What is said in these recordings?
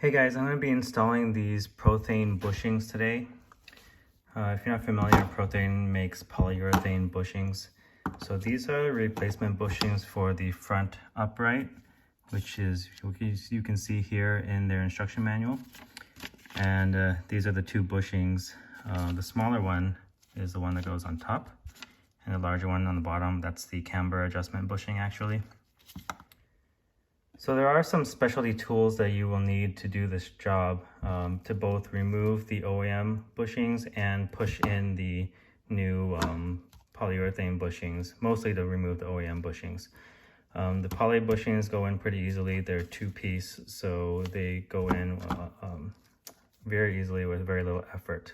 Hey guys, I'm going to be installing these Prothane bushings today. If you're not familiar, Prothane makes polyurethane bushings. So these are replacement bushings for the front upright, which is, you can see here in their instruction manual. And these are the two bushings. The smaller one is the one that goes on top, and the larger one on the bottom, that's the camber adjustment bushing actually. So there are some specialty tools that you will need to do this job, to both remove the OEM bushings and push in the new polyurethane bushings, mostly to remove the OEM bushings. The poly bushings go in pretty easily. They're two-piece, so they go in very easily with very little effort.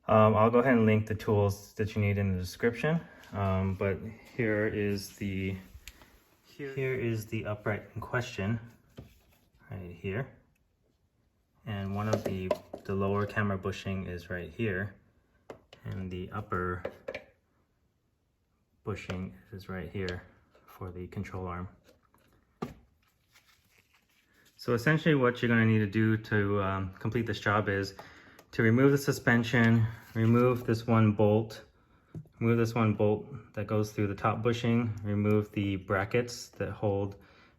I'll go ahead and link the tools that you need in the description, but here is the upright in question, right here. And one of the lower camber bushing is right here, and the upper bushing is right here for the control arm. So essentially what you're going to need to do to complete this job is to remove the suspension, remove this one bolt that goes through the top bushing, remove the brackets that hold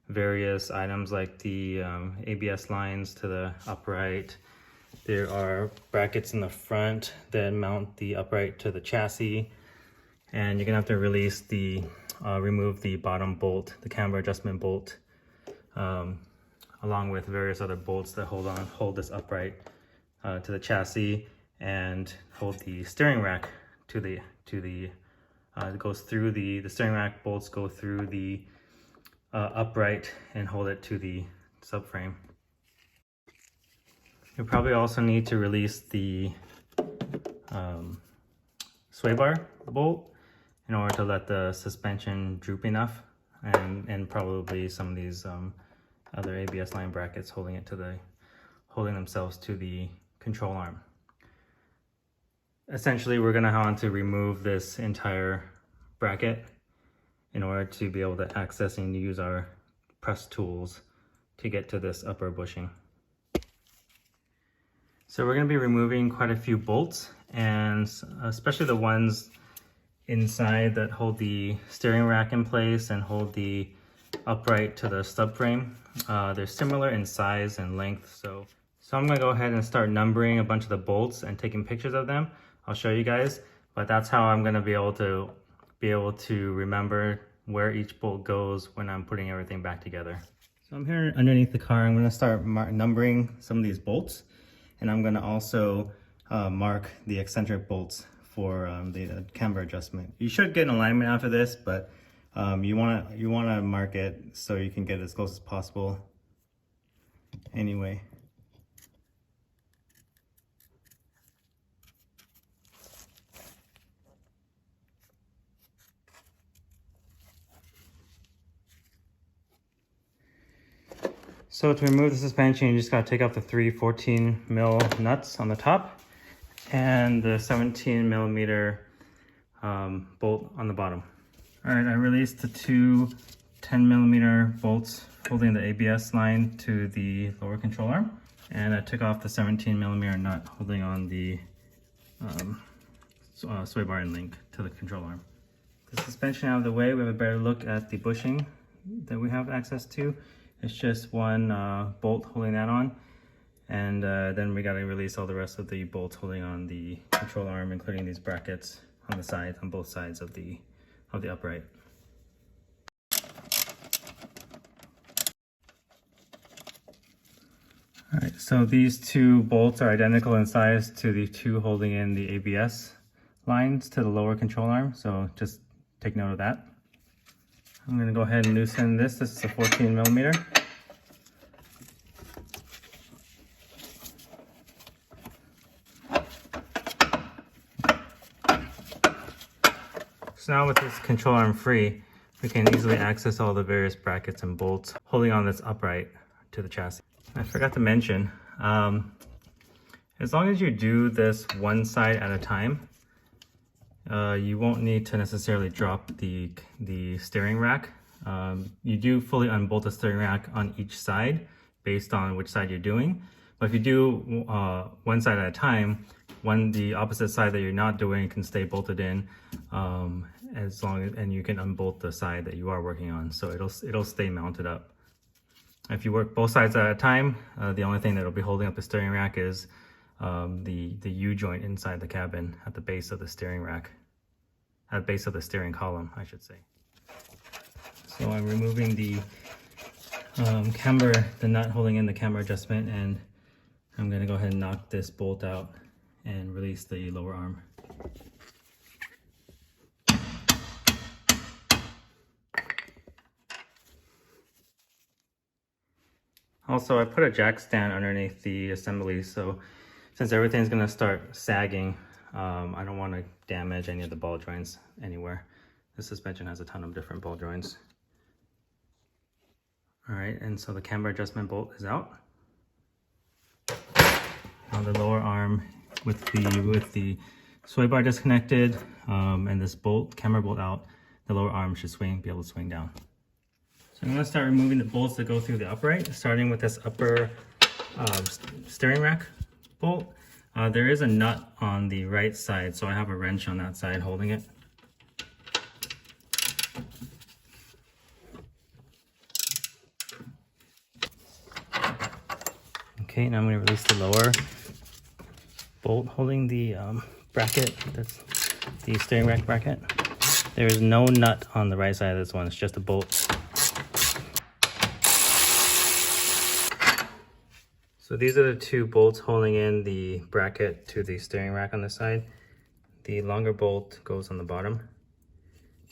various items like the ABS lines to the upright. There are brackets in the front that mount the upright to the chassis, and you're gonna have to remove the bottom bolt, the camber adjustment bolt, along with various other bolts that hold this upright to the chassis and hold the steering rack it goes through the steering rack bolts go through the upright and hold it to the subframe. You'll probably also need to release the sway bar bolt in order to let the suspension droop enough, and probably some of these other ABS line brackets holding themselves to the control arm. Essentially, we're going to want to remove this entire bracket in order to be able to access and use our press tools to get to this upper bushing. So we're going to be removing quite a few bolts, and especially the ones inside that hold the steering rack in place and hold the upright to the subframe. They're similar in size and length, so I'm going to go ahead and start numbering a bunch of the bolts and taking pictures of them. I'll show you guys, but that's how I'm going to be able to remember where each bolt goes when I'm putting everything back together. So I'm here underneath the car. I'm going to start numbering some of these bolts, and I'm going to also mark the eccentric bolts for the camber adjustment. You should get an alignment after this, but you want to mark it so you can get as close as possible anyway. So to remove the suspension, you just gotta take off the three 14 mil nuts on the top and the 17 millimeter bolt on the bottom. All right, I released the two 10 millimeter bolts holding the ABS line to the lower control arm, and I took off the 17 millimeter nut holding on the sway bar and link to the control arm. The suspension out of the way, we have a better look at the bushing that we have access to. It's just one bolt holding that on, and then we got to release all the rest of the bolts holding on the control arm, including these brackets on the side, on both sides of the upright. All right, so these two bolts are identical in size to the two holding in the ABS lines to the lower control arm, so just take note of that. I'm going to go ahead and loosen this. This is a 14 millimeter. So now with this control arm free, we can easily access all the various brackets and bolts holding on this upright to the chassis. I forgot to mention, as long as you do this one side at a time, you won't need to necessarily drop the steering rack. You do fully unbolt the steering rack on each side based on which side you're doing. But if you do one side at a time, the opposite side that you're not doing can stay bolted in as long as, and you can unbolt the side that you are working on, so it'll stay mounted up. If you work both sides at a time, the only thing that'll be holding up the steering rack is the U-joint inside the cabin at the base of the steering rack, at the base of the steering column, I should say. So I'm removing the camber, the nut holding in the camber adjustment, and I'm going to go ahead and knock this bolt out and release the lower arm. Also, I put a jack stand underneath the assembly, so since everything's going to start sagging, I don't want to damage any of the ball joints anywhere. The suspension has a ton of different ball joints. Alright, and so the camber adjustment bolt is out. Now the lower arm with the sway bar disconnected and this camber bolt out, the lower arm should be able to swing down. So I'm going to start removing the bolts that go through the upright, starting with this upper steering rack bolt. There is a nut on the right side, so I have a wrench on that side holding it. Okay, now I'm going to release the lower bolt holding the bracket, that's the steering rack bracket. There is no nut on the right side of this one, it's just a bolt. So these are the two bolts holding in the bracket to the steering rack on this side. The longer bolt goes on the bottom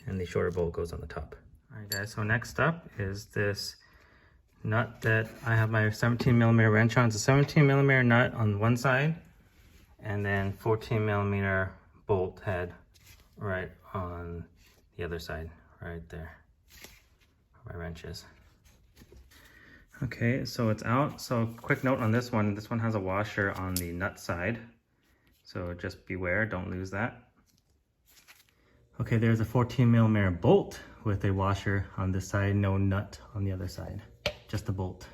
and the shorter bolt goes on the top. Alright guys, so next up is this nut that I have my 17mm wrench on. It's a 17mm nut on one side and then 14mm bolt head right on the other side, right there where my wrench is. Okay, so it's out. So quick note on this one has a washer on the nut side, so just beware, don't lose that. Okay, there's a 14mm bolt with a washer on this side, no nut on the other side, just a bolt.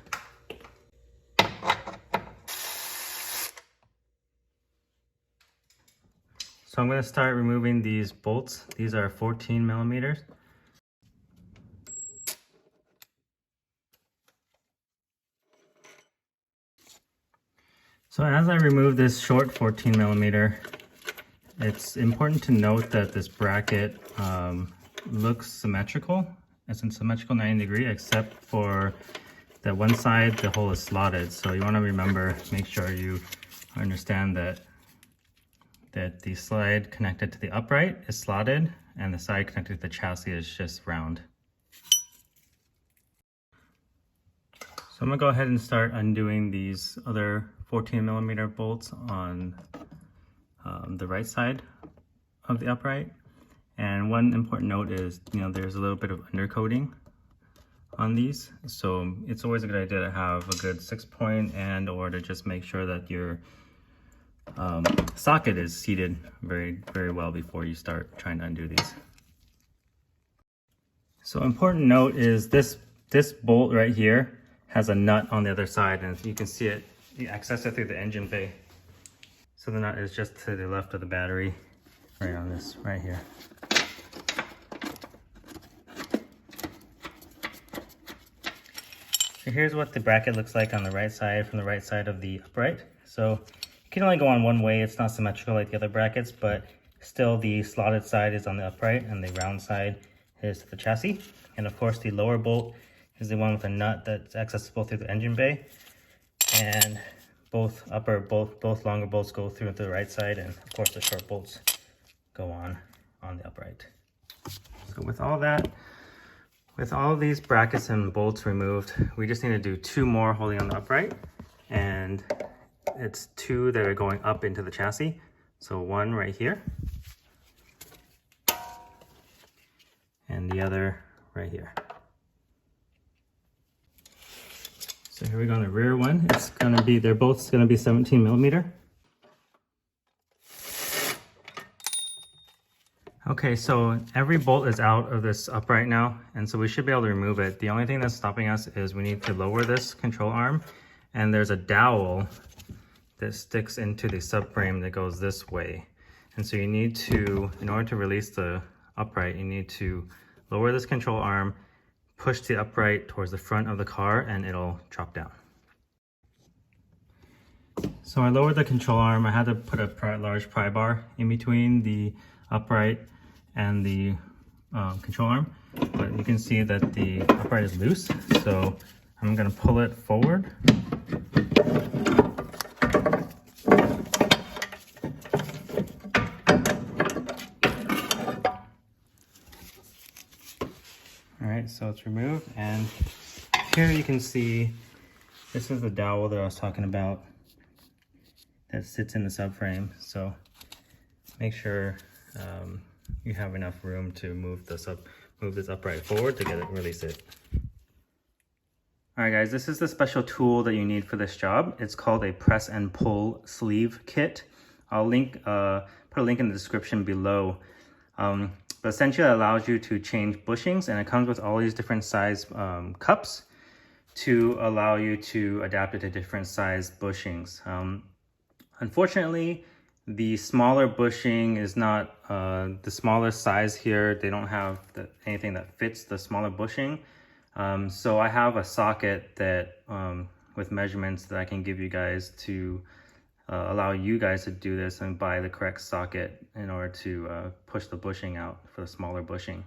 So I'm going to start removing these bolts. These are 14mm. So as I remove this short 14mm, it's important to note that this bracket looks symmetrical. It's in symmetrical 90 degree, except for that one side, the hole is slotted. So you want to remember, make sure you understand that the slide connected to the upright is slotted and the side connected to the chassis is just round. So I'm gonna go ahead and start undoing these other 14mm bolts on the right side of the upright. And one important note is, there's a little bit of undercoating on these. So it's always a good idea to have a good 6-point or to just make sure that your socket is seated very, very well before you start trying to undo these. So important note is this bolt right here has a nut on the other side, and you can see it, you access it through the engine bay. So the nut is just to the left of the battery, right on this, right here. So here's what the bracket looks like on the right side, from the right side of the upright. So you can only go on one way, it's not symmetrical like the other brackets, but still the slotted side is on the upright and the round side is to the chassis. And of course the lower bolt is the one with a nut that's accessible through the engine bay. And both longer bolts go through to the right side, and of course the short bolts go on the upright. So with all that, with all these brackets and bolts removed, we just need to do 2 more holding on the upright, and it's 2 that are going up into the chassis. So one right here, and the other right here. So here we go on the rear one. They're both gonna be 17mm. Okay, so every bolt is out of this upright now, and so we should be able to remove it. The only thing that's stopping us is we need to lower this control arm, and there's a dowel that sticks into the subframe that goes this way. And so you need to, in order to release the upright, you need to lower this control arm, push the upright towards the front of the car, and it'll drop down. So I lowered the control arm. I had to put a large pry bar in between the upright and the control arm, but you can see that the upright is loose, so I'm going to pull it forward. All right, so it's removed, and here you can see this is the dowel that I was talking about that sits in the subframe. So make sure you have enough room to move this upright forward to release it. All right, guys, this is the special tool that you need for this job. It's called a press and pull sleeve kit. I'll put a link in the description below. But essentially it allows you to change bushings, and it comes with all these different size cups to allow you to adapt it to different size bushings. Unfortunately, the smaller bushing is not the smallest size here. They don't have anything that fits the smaller bushing. So I have a socket that with measurements that I can give you guys to allow you guys to do this and buy the correct socket in order to push the bushing out for the smaller bushing.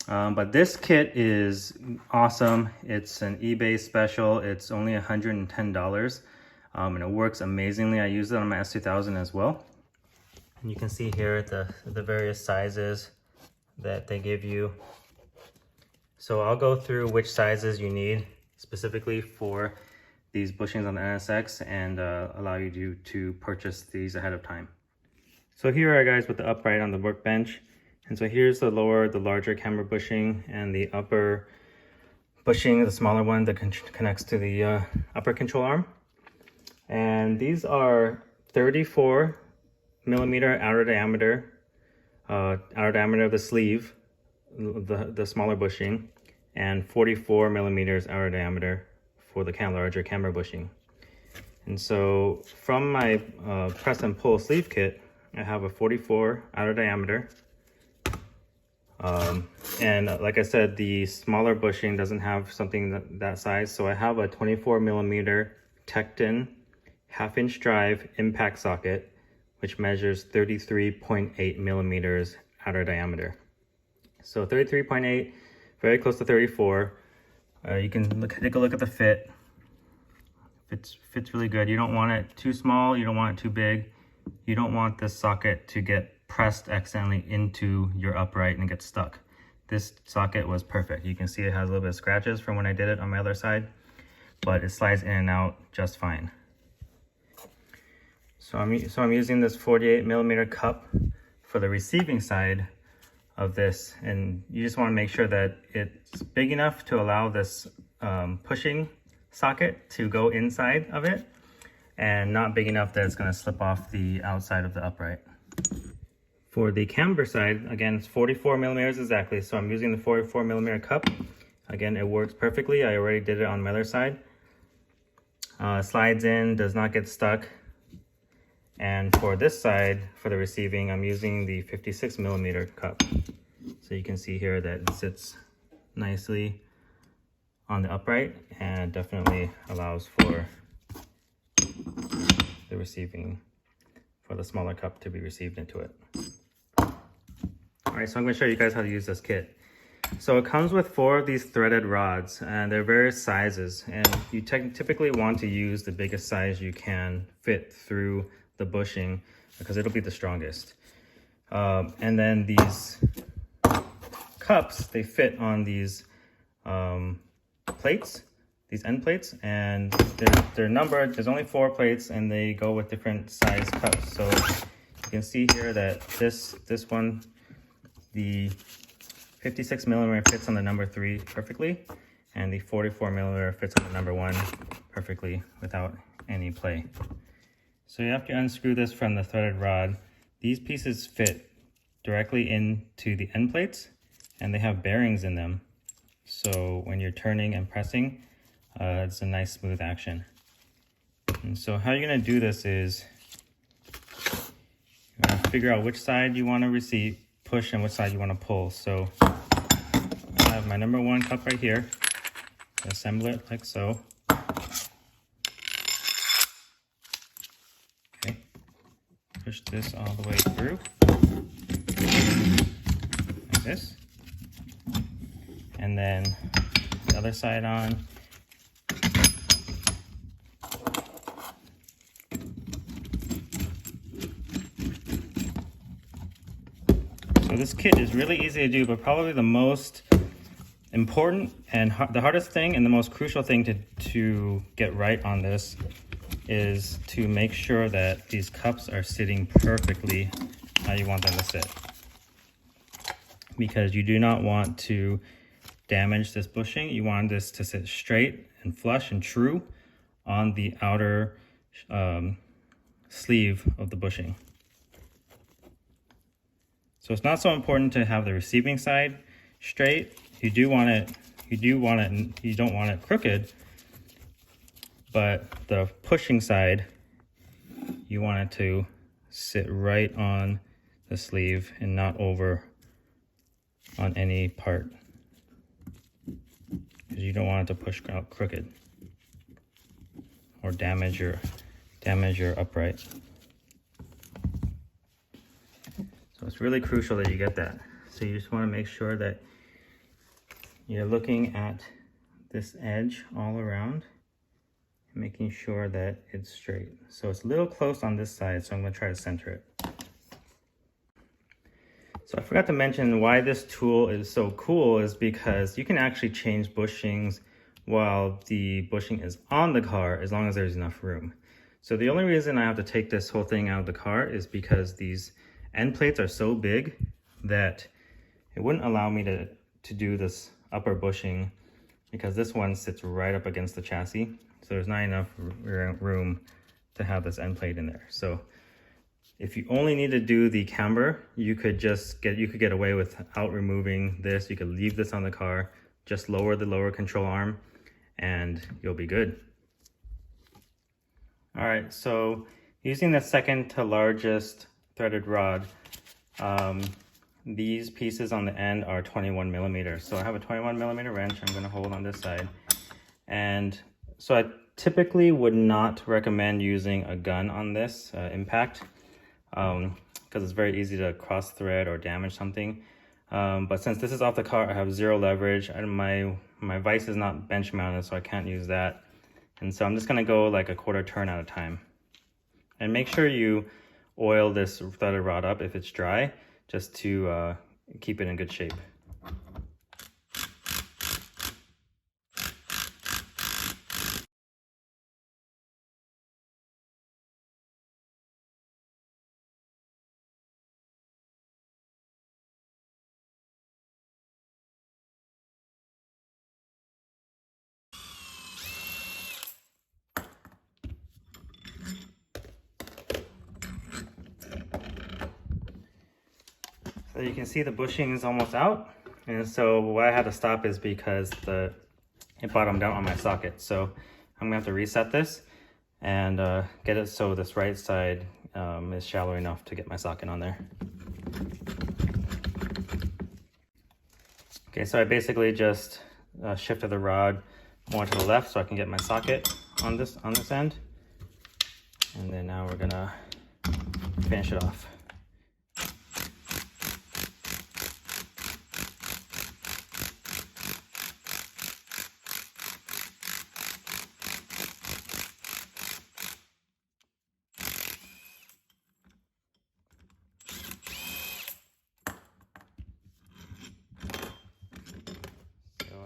But this kit is awesome. It's an eBay special. It's only $110. And it works amazingly. I use it on my S2000 as well. And you can see here the various sizes that they give you. So I'll go through which sizes you need specifically for these bushings on the NSX and allow you to purchase these ahead of time. So here are guys with the upright on the workbench. And so here's the larger camber bushing, and the upper bushing, the smaller one that connects to the upper control arm. And these are 34 millimeter outer diameter of the sleeve, the smaller bushing, and 44 millimeters outer diameter for the larger camber bushing. And so from my press and pull sleeve kit, I have a 44 outer diameter. And like I said, the smaller bushing doesn't have something that size. So I have a 24 millimeter Tecton 1/2-inch drive impact socket, which measures 33.8 millimeters outer diameter. So 33.8, very close to 34. You can take a look at the fit. Fits really good. You don't want it too small. You don't want it too big. You don't want this socket to get pressed accidentally into your upright and get stuck. This socket was perfect. You can see it has a little bit of scratches from when I did it on my other side, but it slides in and out just fine. So I'm using this 48 millimeter cup for the receiving side of this, and you just want to make sure that it's big enough to allow this pushing socket to go inside of it, and not big enough that it's going to slip off the outside of the upright. For the camber side, again, it's 44 millimeters exactly, so I'm using the 44 millimeter cup. Again, it works perfectly. I already did it on my other side. Slides in, does not get stuck. And for this side, for the receiving, I'm using the 56 millimeter cup. So you can see here that it sits nicely on the upright and definitely allows for the receiving, for the smaller cup to be received into it. All right, so I'm going to show you guys how to use this kit. So it comes with 4 of these threaded rods, and they're various sizes, and you typically want to use the biggest size you can fit through the bushing because it'll be the strongest. And then these cups, they fit on these plates, these end plates, and they're numbered. There's only 4 plates, and they go with different size cups. So you can see here that this one, the 56 millimeter fits on the number 3 perfectly, and the 44 millimeter fits on the number 1 perfectly without any play. So you have to unscrew this from the threaded rod. These pieces fit directly into the end plates, and they have bearings in them. So when you're turning and pressing, it's a nice smooth action. And so how you're gonna do this is you're gonna figure out which side you wanna push and which side you wanna pull. So I have my number 1 cup right here. Assemble it like so. Okay, push this all the way through, like this. And then the other side on. So this kit is really easy to do, but probably the most important and the hardest thing and the most crucial thing to get right on this is to make sure that these cups are sitting perfectly how you want them to sit. Because you do not want to damage this bushing. You want this to sit straight and flush and true on the outer sleeve of the bushing. So it's not so important to have the receiving side straight. You don't want it crooked, but the pushing side, you want it to sit right on the sleeve and not over on any part, because you don't want it to push out crooked or damage your upright. So it's really crucial that you get that. So you just want to make sure that you're looking at this edge all around, making sure that it's straight. So it's a little close on this side, so I'm going to try to center it. So I forgot to mention why this tool is so cool is because you can actually change bushings while the bushing is on the car as long as there's enough room. So the only reason I have to take this whole thing out of the car is because these end plates are so big that it wouldn't allow me to do this upper bushing, because this one sits right up against the chassis. So there's not enough room to have this end plate in there. So if you only need to do the camber, you could get away without removing this. You could leave this on the car, just lower the lower control arm, and you'll be good. All right, so using the second to largest threaded rod, these pieces on the end are 21 millimeters. So I have a 21 millimeter wrench I'm going to hold on this side. And so I typically would not recommend using a gun on this impact, because it's very easy to cross thread or damage something. But since this is off the car, I have zero leverage, and my vise is not bench mounted, so I can't use that. And so I'm just going to go like a quarter turn at a time. And make sure you oil this threaded rod up if it's dry, just to keep it in good shape. So you can see the bushing is almost out, and so why I had to stop is because it bottomed out on my socket. So I'm gonna have to reset this and get it so this right side is shallow enough to get my socket on there. Okay, so I basically just shifted the rod more to the left so I can get my socket on this end, and then now we're gonna finish it off.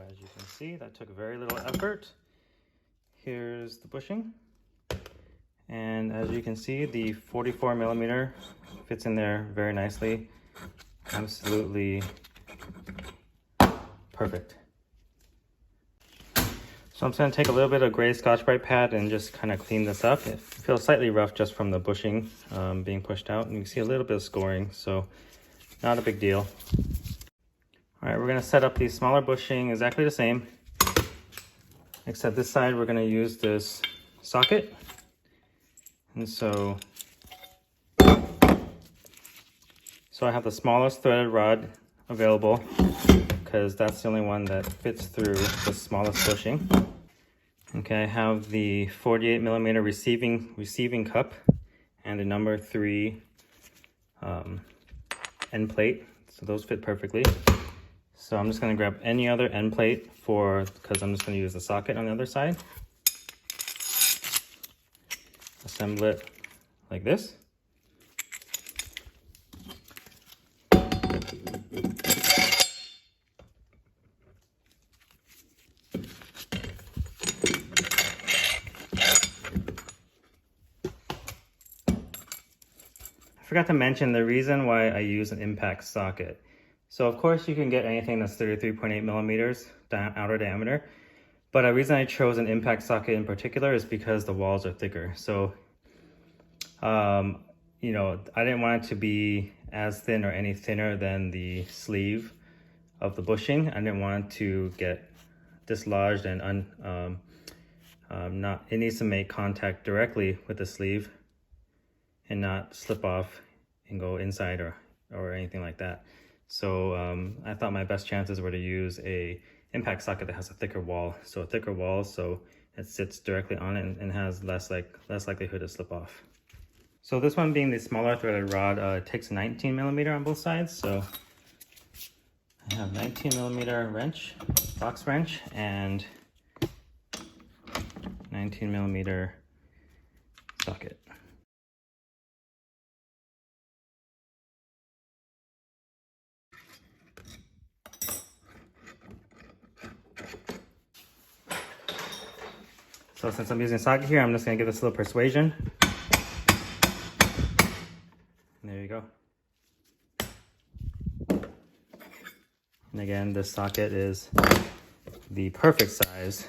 As you can see, that took very little effort. Here's the bushing. And as you can see, the 44 millimeter fits in there very nicely. Absolutely perfect. So I'm just going to take a little bit of gray Scotch-Brite pad and just kind of clean this up. It feels slightly rough just from the bushing being pushed out, and you can see a little bit of scoring. So not a big deal. All right, we're gonna set up the smaller bushing exactly the same, except this side we're gonna use this socket. And so I have the smallest threaded rod available because that's the only one that fits through the smallest bushing. Okay, I have the 48mm receiving cup and the number 3 end plate, so those fit perfectly. So I'm just going to grab any other end plate because I'm just going to use the socket on the other side. Assemble it like this. I forgot to mention the reason why I use an impact socket. So of course you can get anything that's 33.8mm outer diameter, but the reason I chose an impact socket in particular is because the walls are thicker. So, you know, I didn't want it to be as thin or any thinner than the sleeve of the bushing. I didn't want it to get dislodged and it needs to make contact directly with the sleeve and not slip off and go inside or anything like that. So I thought my best chances were to use a impact socket that has a thicker wall. So a thicker wall, so it sits directly on it and has less likelihood to slip off. So this one being the smaller threaded rod, it takes 19mm on both sides. So I have 19mm wrench, box wrench, and 19mm socket. So since I'm using socket here, I'm just gonna give this a little persuasion. And there you go. And again, this socket is the perfect size.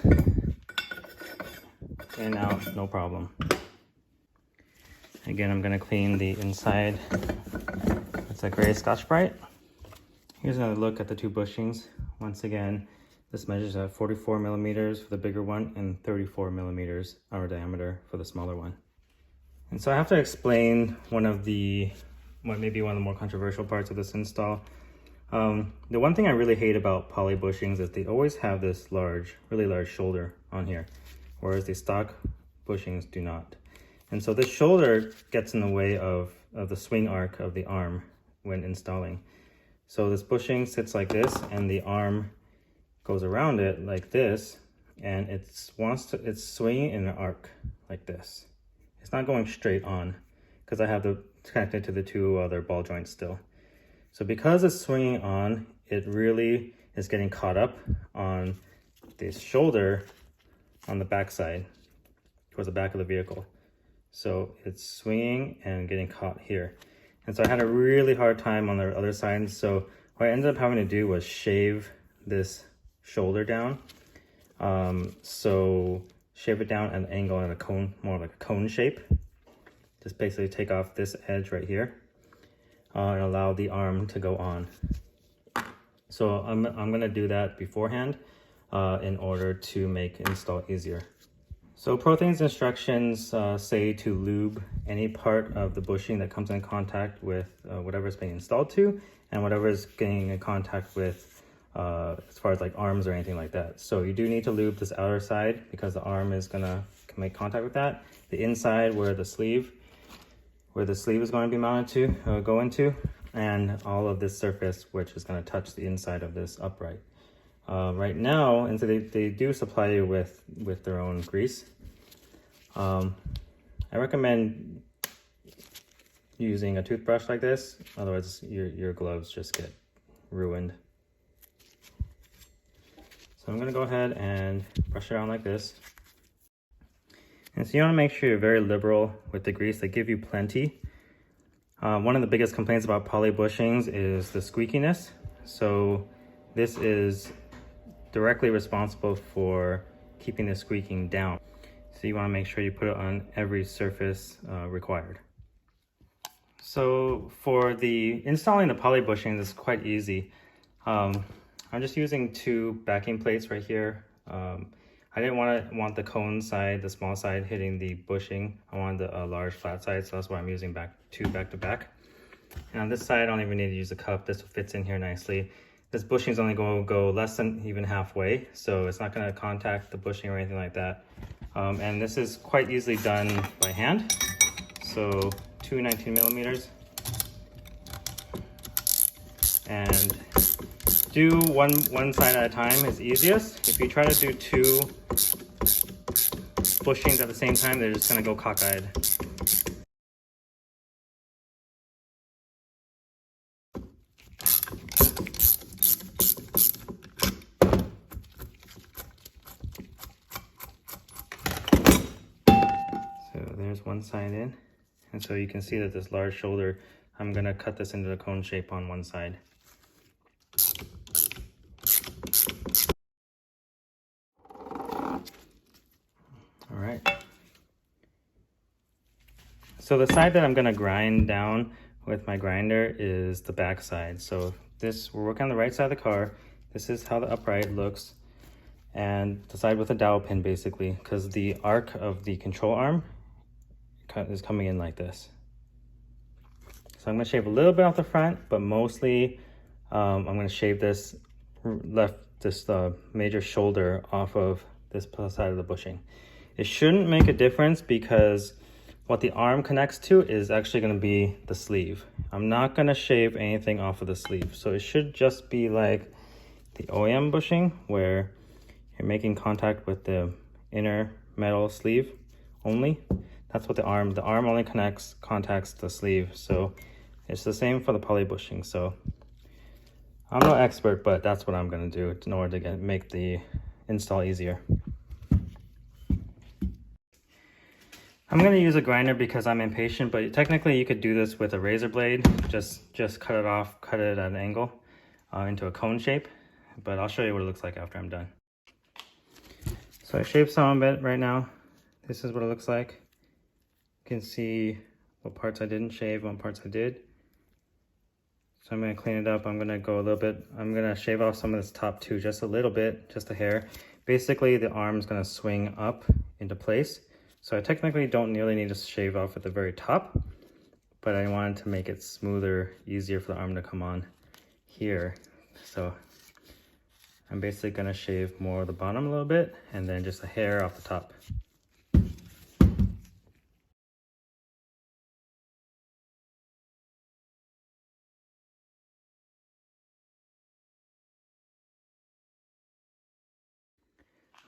In and out, no problem. Again, I'm gonna clean the inside. It's a gray Scotch-Brite. Here's another look at the two bushings. Once again, this measures at 44mm for the bigger one and 34mm outer diameter for the smaller one. And so I have to explain maybe one of the more controversial parts of this install. The one thing I really hate about poly bushings is they always have this really large shoulder on here, whereas the stock bushings do not. And so this shoulder gets in the way of the swing arc of the arm when installing. So this bushing sits like this, and the arm goes around it like this, and it's swinging in an arc like this. It's not going straight on because I have connected to the two other ball joints still. So because it's swinging on, it really is getting caught up on this shoulder on the back side towards the back of the vehicle. So it's swinging and getting caught here. And so I had a really hard time on the other side. So what I ended up having to do was shave this shoulder down. So shave it down at an angle and a cone, more like a cone shape. Just basically take off this edge right here and allow the arm to go on. So I'm gonna do that beforehand in order to make install easier. So Prothane's instructions say to lube any part of the bushing that comes in contact with whatever is being installed to, and whatever is getting in contact with as far as like arms or anything like that. So you do need to lube this outer side because the arm is gonna make contact with that. The inside where the sleeve is going to be mounted to go into, and all of this surface which is going to touch the inside of this upright. Right now, and so they do supply you with their own grease. I recommend using a toothbrush like this, otherwise your gloves just get ruined. So I'm gonna go ahead and brush it on like this. And so you wanna make sure you're very liberal with the grease. They give you plenty. One of the biggest complaints about poly bushings is the squeakiness. So this is directly responsible for keeping the squeaking down. So you want to make sure you put it on every surface required. So for the installing the poly bushings, it's quite easy. I'm just using 2 backing plates right here. I didn't want the cone side, the small side hitting the bushing. I wanted the large flat side, so that's why I'm using 2 back to back. And on this side, I don't even need to use a cup. This fits in here nicely. This bushing is only going to go less than even halfway, so it's not going to contact the bushing or anything like that. And this is quite easily done by hand. So 2 19 millimeters. And do one side at a time is easiest. If you try to do 2 bushings at the same time, they're just going to go cockeyed. So there's one side in, and so you can see that this large shoulder, I'm going to cut this into the cone shape on one side. All right. So the side that I'm going to grind down with my grinder is the back side. So we're working on the right side of the car. This is how the upright looks, and the side with the dowel pin basically, because the arc of the control arm is coming in like this. So I'm going to shave a little bit off the front, but mostly I'm going to shave this major shoulder off of this side of the bushing. It shouldn't make a difference because what the arm connects to is actually going to be the sleeve. I'm not going to shave anything off of the sleeve. So it should just be like the OEM bushing where you're making contact with the inner metal sleeve only. That's what the arm only contacts the sleeve. So it's the same for the poly bushing. So I'm no expert, but that's what I'm going to do in order to make the install easier. I'm going to use a grinder because I'm impatient, but technically you could do this with a razor blade. Just cut it off, cut it at an angle into a cone shape. But I'll show you what it looks like after I'm done. So I shaved some of it right now. This is what it looks like. You can see what parts I didn't shave, what parts I did. So I'm going to clean it up. I'm going to go a little bit. I'm going to shave off some of this top too, just a little bit, just a hair. Basically, the arm's going to swing up into place. So I technically don't really need to shave off at the very top, but I wanted to make it smoother, easier for the arm to come on here. So I'm basically going to shave more of the bottom a little bit and then just a hair off the top.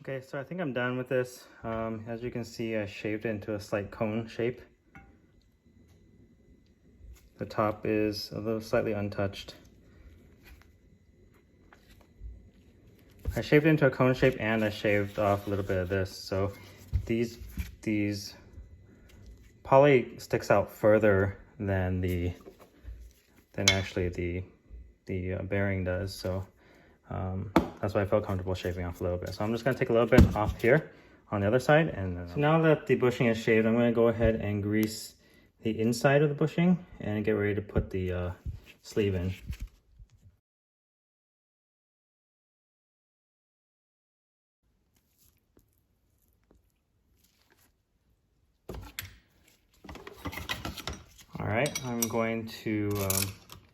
Okay, so I think I'm done with this. As you can see, I shaved it into a slight cone shape. The top is a little slightly untouched. I shaved it into a cone shape and I shaved off a little bit of this. So these poly sticks out further than actually the bearing does. So that's why I felt comfortable shaving off a little bit. So I'm just going to take a little bit off here on the other side. And so now that the bushing is shaved, I'm going to go ahead and grease the inside of the bushing and get ready to put the sleeve in. All right, I'm going to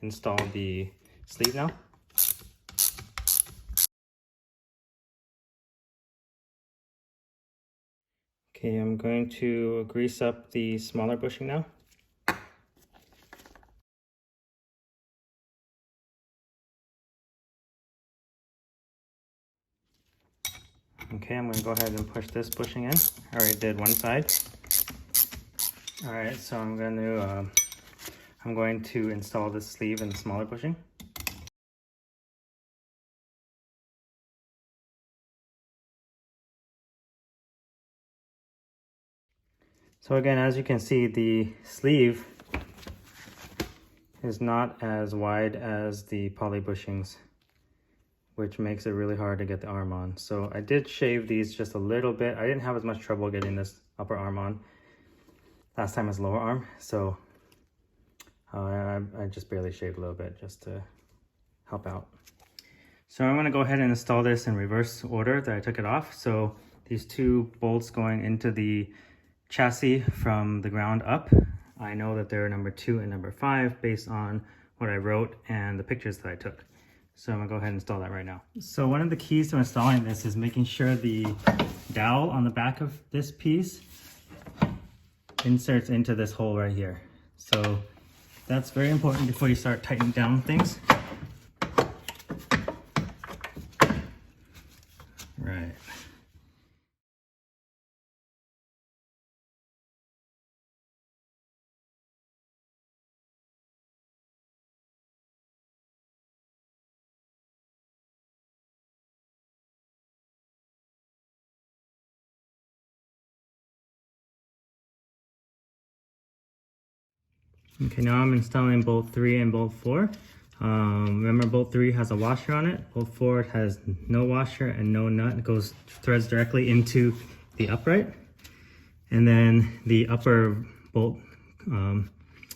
install the sleeve now. Okay, I'm going to grease up the smaller bushing now. Okay, I'm going to go ahead and push this bushing in. I already did one side. All right, so I'm going to install this sleeve in the smaller bushing. So again, as you can see, the sleeve is not as wide as the poly bushings, which makes it really hard to get the arm on. So I did shave these just a little bit. I didn't have as much trouble getting this upper arm on last time as lower arm. So I just barely shaved a little bit just to help out. So I'm going to go ahead and install this in reverse order that I took it off. So these two bolts going into the chassis from the ground up, I know that they're number 2 and number 5 based on what I wrote and the pictures that I took. So I'm gonna go ahead and install that right now. So one of the keys to installing this is making sure the dowel on the back of this piece inserts into this hole right here. So that's very important before you start tightening down things. Right. Okay, now I'm installing bolt 3 and bolt 4. Remember, bolt 3 has a washer on it. Bolt 4 has no washer and no nut. It threads directly into the upright. And then the upper bolt,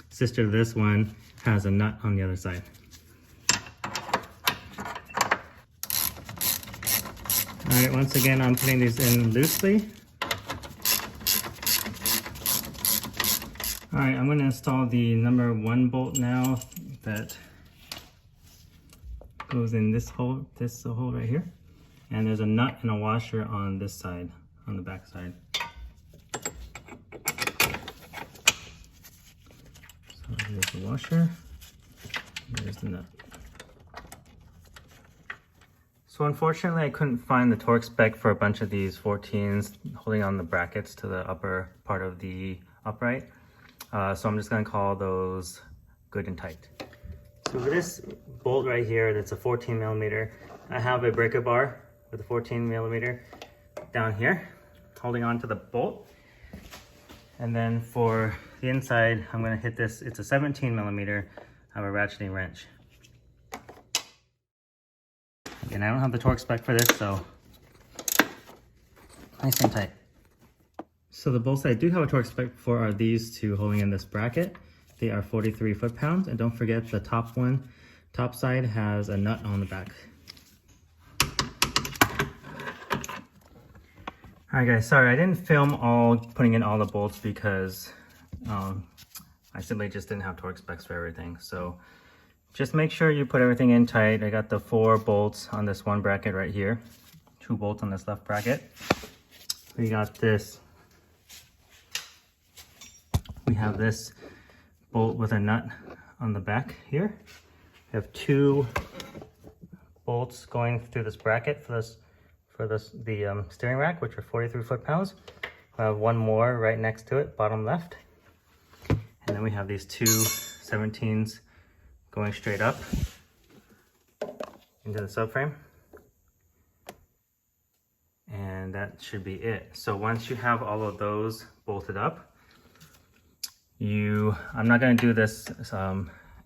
sister to this one, has a nut on the other side. All right, once again, I'm putting these in loosely. All right, I'm going to install the number 1 bolt now that goes in this hole right here. And there's a nut and a washer on this side, on the back side. So here's the washer, there's the nut. So unfortunately, I couldn't find the torque spec for a bunch of these 14s holding on the brackets to the upper part of the upright. So I'm just gonna call those good and tight. So for this bolt right here, that's a 14 millimeter, I have a breaker bar with a 14 millimeter down here, holding on to the bolt. And then for the inside, I'm gonna hit this, it's a 17 millimeter, I have a ratcheting wrench. And I don't have the torque spec for this, so nice and tight. So the bolts that I do have a torque spec for are these two holding in this bracket. They are 43 foot-pounds, and don't forget the top side has a nut on the back. All right guys, sorry I didn't film putting in all the bolts because I simply just didn't have torque specs for everything. So just make sure you put everything in tight. I got the 4 bolts on this one bracket right here, 2 bolts on this left bracket. We got this. We have this bolt with a nut on the back here. We have 2 bolts going through this bracket for the steering rack, which are 43 foot-pounds. We have 1 more right next to it, bottom left. And then we have these 2 17s going straight up into the subframe. And that should be it. So once you have all of those bolted up, I'm not going to do this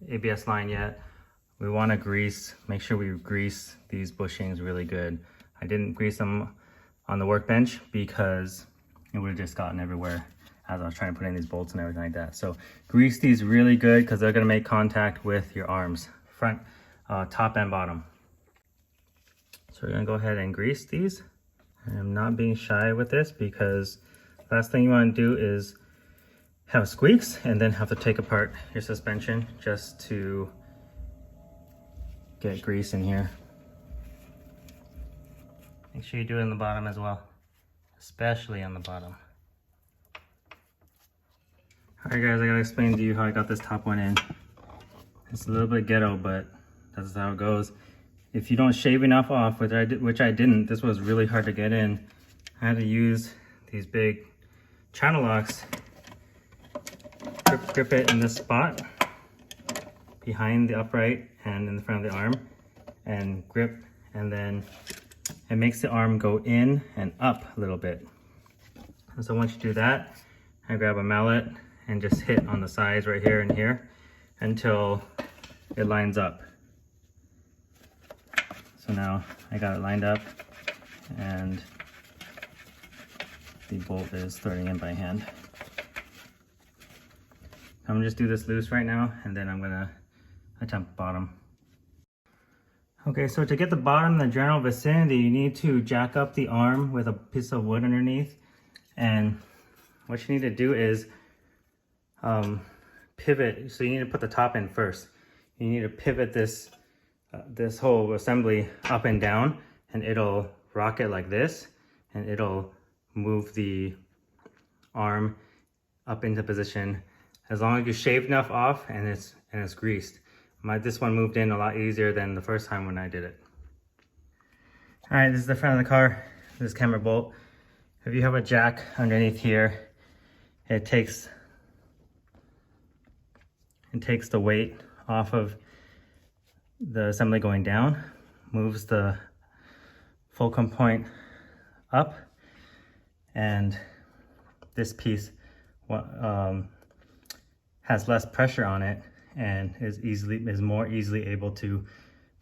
ABS line yet. We want to make sure we grease these bushings really good. I didn't grease them on the workbench because it would have just gotten everywhere as I was trying to put in these bolts and everything like that. So grease these really good because they're going to make contact with your arms, front, top and bottom. So we're going to go ahead and grease these. I'm not being shy with this because last thing you want to do is have squeaks and then have to take apart your suspension just to get grease in here. Make sure you do it in the bottom as well, especially on the bottom. Alright guys, I gotta explain to you how I got this top one in. It's a little bit ghetto, but that's how it goes. If you don't shave enough off, which I didn't, this was really hard to get in. I had to use these big channel locks, grip it in this spot behind the upright and in the front of the arm, and grip, and then it makes the arm go in and up a little bit. And so once you do that, I grab a mallet and just hit on the sides right here and here until it lines up. So now I got it lined up and the bolt is threading in by hand. I'm gonna just do this loose right now, and then I'm gonna attempt bottom. Okay, so to get the bottom in the general vicinity, you need to jack up the arm with a piece of wood underneath. And what you need to do is pivot. So you need to put the top in first. You need to pivot this whole assembly up and down, and it'll rock it like this, and it'll move the arm up into position as long as you shave enough off and it's greased. This one moved in a lot easier than the first time when I did it. All right, this is the front of the car, this camber bolt. If you have a jack underneath here, it takes the weight off of the assembly going down, moves the fulcrum point up, and this piece has less pressure on it and is more easily able to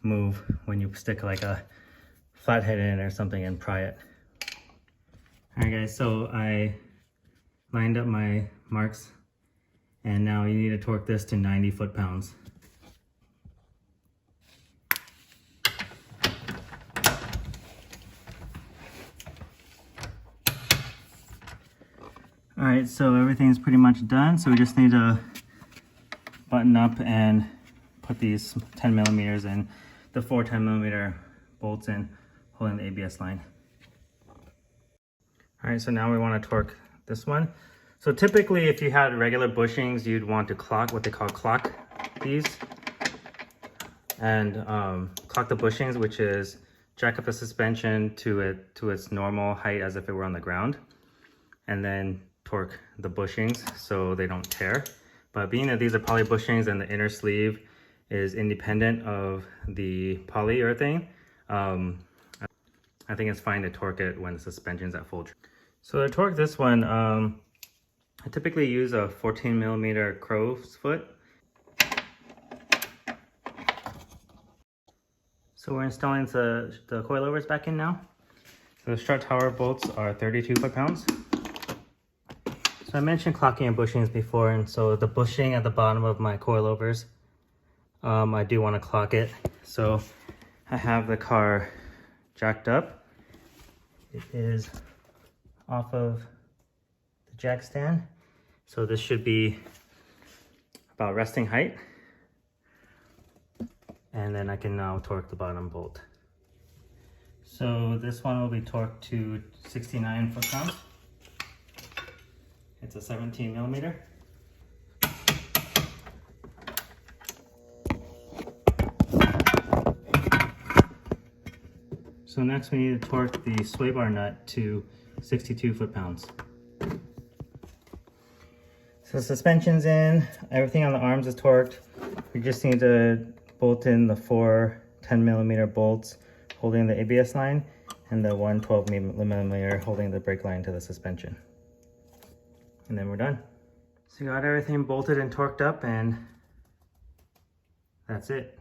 move when you stick like a flathead in or something and pry it. All right guys, so I lined up my marks, and now you need to torque this to 90 foot-pounds. All right, so everything's pretty much done. So we just need to button up and put these 10 millimeters in, the 4 10mm bolts in, holding the ABS line. All right, so now we want to torque this one. So typically if you had regular bushings, you'd want to clock, what they call clock these. And clock the bushings, which is jack up the suspension to its normal height as if it were on the ground. And then torque the bushings so they don't tear. But being that these are poly bushings and the inner sleeve is independent of the polyurethane, I think it's fine to torque it when the suspension's at full. So to torque this one, I typically use a 14mm crow's foot. So we're installing the coilovers back in now. So the strut tower bolts are 32 foot-pounds. So I mentioned clocking and bushings before, and so the bushing at the bottom of my coilovers, I do want to clock it. So I have the car jacked up. It is off of the jack stand. So this should be about resting height. And then I can now torque the bottom bolt. So this one will be torqued to 69 foot-pounds. It's a 17mm. So next we need to torque the sway bar nut to 62 foot-pounds. So the suspension's in, everything on the arms is torqued. We just need to bolt in the 4 10mm bolts holding the ABS line and the 1 12mm holding the brake line to the suspension. And then we're done. So you got everything bolted and torqued up, and that's it.